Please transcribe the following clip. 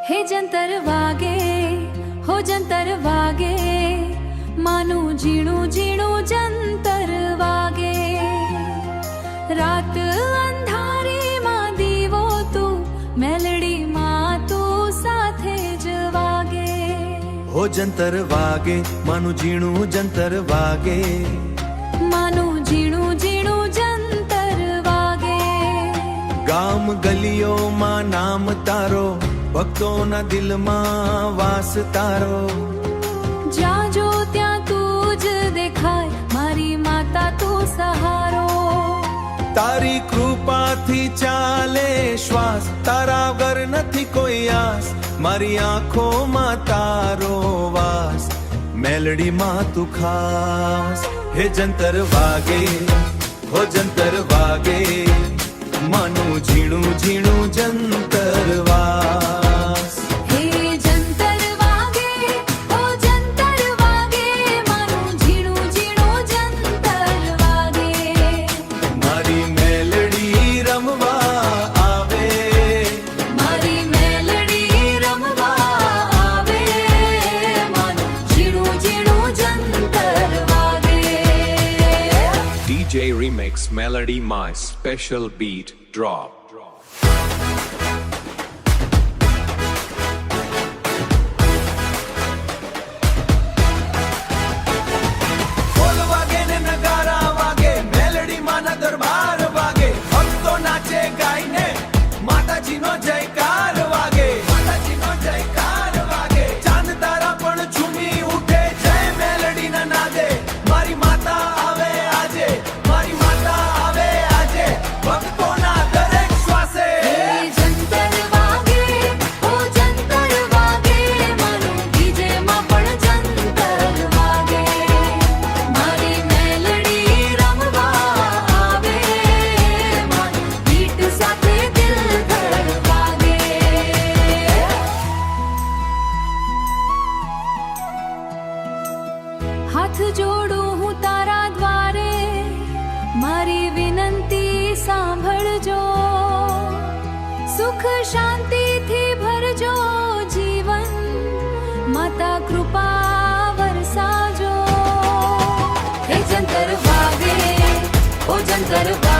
हे जंतर वागे हो जंतर वागे मानु झीणु झीणु जंतर वागे रात अंधारी मां दीवो तू मेलडी मां तू साथे ज वागे हो जंतर वागे मानु झीणु जंतर वागे मानु झीणु झीणु जंतर वागे गाम गलियों मां नाम तारो भक्तों ना दिल मां वास तारो ज्यां जो त्यां तू ज देखाय मारी माता तू सहारो तारी कृपा थी चाले श्वास तारा वर नथी कोई आस मारी आंखों मां तारो वास मेलडी मां तू खास हे जंतर वागे हो जंतर वागे मानु झीणु झीणु जंतर वास हे जंतर वागे ओ जंतर वागे मानु झीणु झीणु जंतर वागे मारी मेलडी रमवा आवे मारी मेलडी रमवा आवे मानु झीणु झीणु जंतर वागे DJ Remix Melody My Special Beat Drop. ઢોલ વાગે ને નગારા વાગે મેલડી માના દરબાર વાગે ભક્તો નાચે ગાઈને માતાજીનો જયકાર વાગે માતાજીનો જયકાર વાગે ચાંદ તારા પણ ઝૂમી ઉઠે જય મેલડી ના નાદે મારી માતા આવે આજે મારી માતા આવે આજે ભક્તોના દરેક શ્વાસે हे जंतर वागे ओ जंतर वागे मानु डीजे मां पण जंतर वागे मारी मेलडी रमवा आवे मानु बीट साथे दिल धड़ वागे हाथ जोड़ू हूँ तारा द्वारे मारी विनंती सांभळजो सुख शांति थी भरजो जीवन माता कृपा वरसाजो हे जंतर वागे ओ जंतर वागे